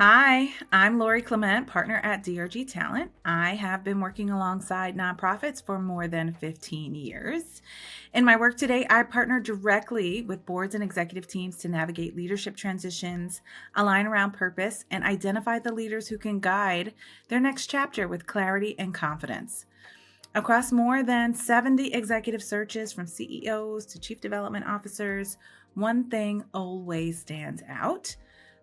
Hi, I'm Lori Clement, partner at DRG Talent. I have been working alongside nonprofits for more than 15 years. In my work today, I partner directly with boards and executive teams to navigate leadership transitions, align around purpose, and identify the leaders who can guide their next chapter with clarity and confidence. Across more than 70 executive searches from CEOs to chief development officers, one thing always stands out.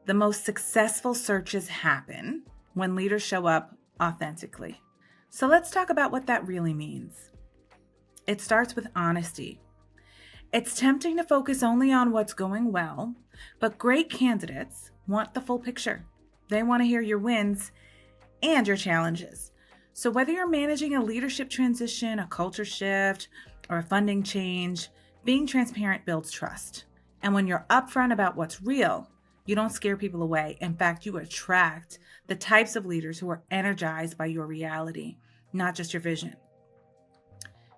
The most successful searches happen when leaders show up authentically. So let's talk about what that really means. It starts with honesty. It's tempting to focus only on what's going well, but great candidates want the full picture. They want to hear your wins and your challenges. So whether you're managing a leadership transition, a culture shift, or a funding change, being transparent builds trust. And when you're upfront about what's real, you don't scare people away. In fact, you attract the types of leaders who are energized by your reality, not just your vision.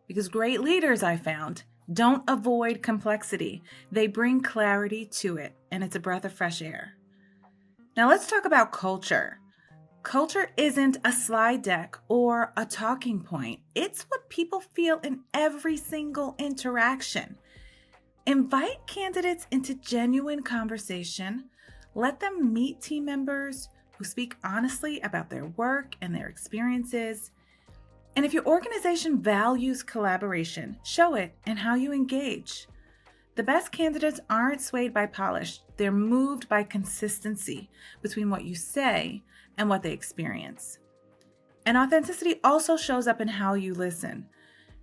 Because great leaders, I found, don't avoid complexity. They bring clarity to it, and it's a breath of fresh air. Now let's talk about culture. Culture isn't a slide deck or a talking point. It's what people feel in every single interaction. Invite candidates into genuine conversation. Let them meet team members who speak honestly about their work and their experiences. And if your organization values collaboration, show it in how you engage. The best candidates aren't swayed by polish. They're moved by consistency between what you say and what they experience. And authenticity also shows up in how you listen.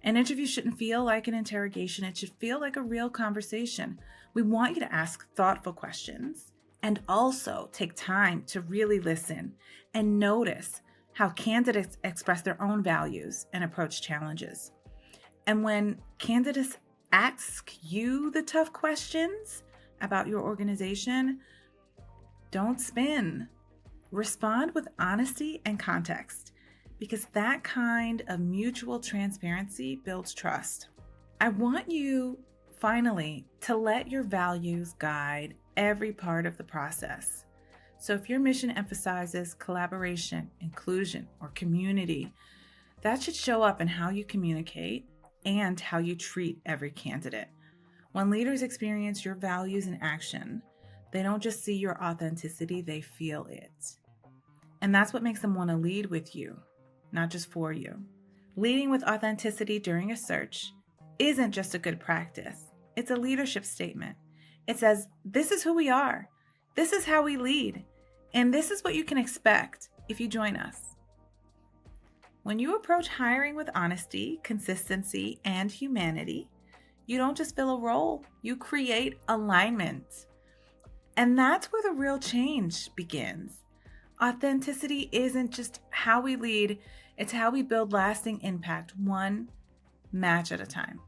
An interview shouldn't feel like an interrogation. It should feel like a real conversation. We want you to ask thoughtful questions and also take time to really listen and notice how candidates express their own values and approach challenges. And when candidates ask you the tough questions about your organization, don't spin. Respond with honesty and context, because that kind of mutual transparency builds trust. I want you, finally, to let your values guide every part of the process. So if your mission emphasizes collaboration, inclusion, or community, that should show up in how you communicate and how you treat every candidate. When leaders experience your values in action, they don't just see your authenticity, they feel it. And that's what makes them want to lead with you, not just for you. Leading with authenticity during a search isn't just a good practice. It's a leadership statement. It says, this is who we are. This is how we lead. And this is what you can expect if you join us. When you approach hiring with honesty, consistency, and humanity, you don't just fill a role, you create alignment. And that's where the real change begins. Authenticity isn't just how we lead, it's how we build lasting impact, one match at a time.